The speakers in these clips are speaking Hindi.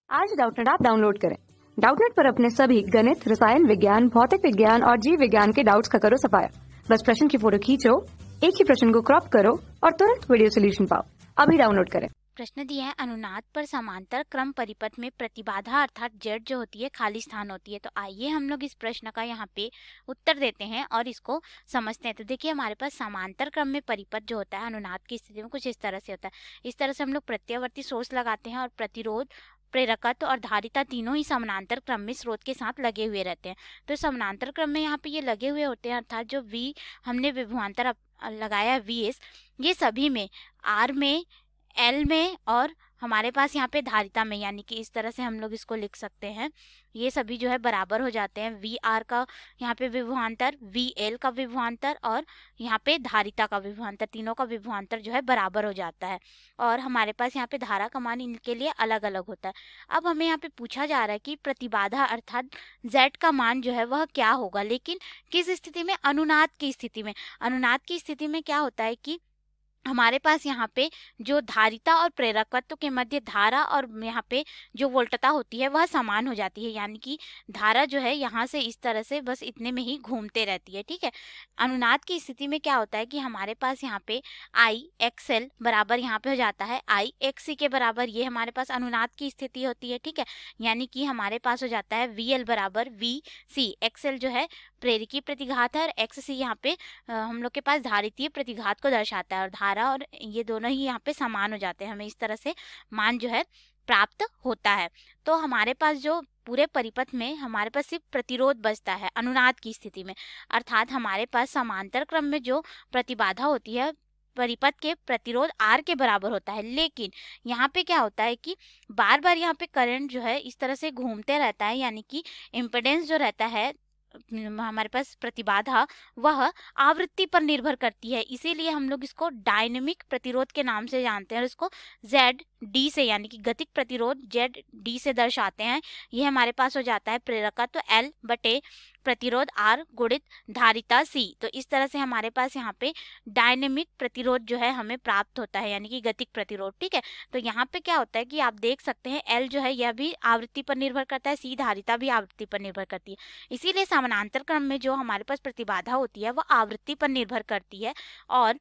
आज डाउटनेट ऐप डाउनलोड करें। डाउटनेट पर अपने सभी गणित, रसायन विज्ञान, भौतिक विज्ञान और जीव विज्ञान के डाउट्स का करो सफाया। बस प्रश्न की फोटो खींचो, एक ही प्रश्न को क्रॉप करो और तुरंत वीडियो सोल्यूशन पाओ। अभी डाउनलोड करें। प्रश्न दिया है अनुनाद पर समांतर क्रम परिपथ में प्रतिबाधा अर्थात जेड जो होती है खाली स्थान होती है। तो आइए हम लोग इस प्रश्न का यहाँ पे उत्तर देते हैं और इसको समझते हैं। तो देखिए हमारे पास समांतर क्रम में परिपथ जो होता है अनुनाद की स्थिति में कुछ इस तरह से होता है। इस तरह से हम लोग प्रत्यावर्ती सोर्स लगाते हैं और प्रतिरोध, प्रेरकत्व और धारिता तीनों ही समानांतर क्रम में स्रोत के साथ लगे हुए रहते हैं। तो समानांतर क्रम में यहाँ पे ये लगे हुए होते हैं अर्थात जो V हमने विभवांतर लगाया VS, ये सभी में R में, L में और हमारे पास यहाँ पे धारिता में, यानी कि इस तरह से हम लोग इसको लिख सकते हैं। ये सभी जो है बराबर हो जाते हैं। VR का यहाँ पे विभवांतर, VL का विभवांतर और यहाँ पे धारिता का विभवांतर, तीनों का विभवांतर जो है बराबर हो जाता है। और हमारे पास यहाँ पे धारा का मान इनके लिए अलग अलग होता है। अब हमें यहाँ पे पूछा जा रहा है कि प्रतिबाधा अर्थात Z का मान जो है वह क्या होगा, लेकिन किस स्थिति में? अनुनाद की स्थिति में। अनुनाद की स्थिति में क्या होता है कि हमारे पास यहाँ पे जो धारिता और प्रेरकत्व के मध्य धारा और यहाँ पे जो वोल्टता होती है वह समान हो जाती है, यानी कि धारा जो है यहाँ से इस तरह से बस इतने में ही घूमते रहती है। ठीक है। अनुनाद की स्थिति में क्या होता है कि हमारे पास यहाँ पे आई एक्सएल बराबर यहाँ पे हो जाता है आई एक्स सी के बराबर। ये हमारे पास अनुनाद की स्थिति होती है। ठीक है। यानी कि हमारे पास हो जाता है वी एल बराबर वी सी। एक्सएल जो है प्रेरकी प्रतिघात है और एक्स सी यहाँ पे हम लोग के पास धारितीय प्रतिघात को दर्शाता है और धारा और ये दोनों ही यहाँ पे समान हो जाते हैं। हमें इस तरह से मान जो है प्राप्त होता है। तो हमारे पास जो पूरे परिपथ में हमारे पास सिर्फ प्रतिरोध बचता है अनुनाद की स्थिति में, अर्थात हमारे पास समांतर क्रम में जो प्रतिबाधा होती है परिपथ के प्रतिरोध R के बराबर होता है। लेकिन यहाँ पे क्या होता है कि बार बार यहाँ पे करंट जो है इस तरह से घूमते रहता है, यानी कि इम्पिडेंस जो रहता है हमारे पास प्रतिबाधा वह आवृत्ति पर निर्भर करती है। इसीलिए हम लोग इसको डायनेमिक प्रतिरोध के नाम से जानते हैं और इसको ZD से यानी कि गतिक प्रतिरोध ZD से दर्शाते हैं। यह हमारे पास हो जाता है प्रेरकत्व L बटे प्रतिरोध R गुणित धारिता C। तो इस तरह से हमारे पास यहाँ पे डायनेमिक प्रतिरोध जो है हमें प्राप्त होता है, यानी कि गतिक प्रतिरोध। ठीक है। तो यहाँ पे क्या होता है कि आप देख सकते हैं L जो है यह भी आवृत्ति पर निर्भर करता है, C धारिता भी आवृत्ति पर निर्भर करती है। इसीलिए समानांतर क्रम में जो हमारे पास प्रतिबाधा होती है वह आवृत्ति पर निर्भर करती है और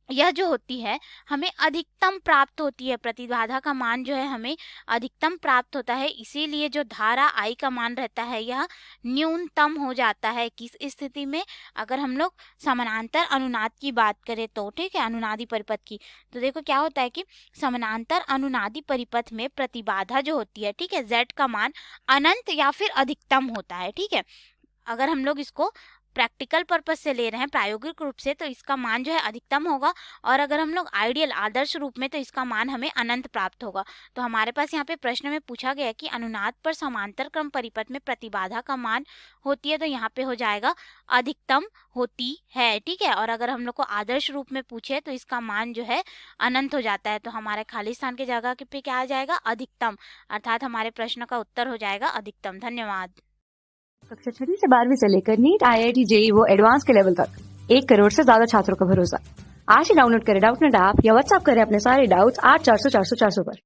यह जो होती है हमें अधिकतम प्राप्त होती है। प्रतिबाधा का मान जो है हमें अधिकतम प्राप्त होता है। इसीलिए जो धारा I का मान रहता है यह न्यूनतम हो जाता है। किस स्थिति में? अगर हम लोग समानांतर अनुनाद की बात करें तो। ठीक है। अनुनादी परिपथ की तो देखो क्या होता है कि समानांतर अनुनादी परिपथ में प्रतिबाधा जो होती है, ठीक है, Z का मान अनंत या फिर अधिकतम होता है। ठीक है। अगर हम लोग इसको प्रैक्टिकल पर्पस से ले रहे हैं, प्रायोगिक रूप से, तो इसका मान जो है अधिकतम होगा और अगर हम लोग आइडियल आदर्श रूप में तो इसका मान हमें अनंत प्राप्त होगा। तो हमारे पास यहाँ पे प्रश्न में पूछा गया कि अनुनाद पर समांतर क्रम परिपथ में प्रतिबाधा का मान होती है, तो यहाँ पे हो जाएगा अधिकतम होती है। ठीक है। और अगर हम लोग को आदर्श रूप में पूछे तो इसका मान जो है अनंत हो जाता है। तो हमारे खाली स्थान की जगह पे क्या आ जाएगा? अधिकतम, अर्थात हमारे प्रश्न का उत्तर हो जाएगा अधिकतम। धन्यवाद। कक्षा 6 से 12वीं से लेकर नीट, IIT, JEE वो एडवांस के लेवल तक 1 करोड़ से ज्यादा छात्रों का भरोसा। आज ही डाउनलोड करें डाउटनेट ऐप या व्हाट्सएप करें अपने सारे डाउट्स 8400 400 400 पर।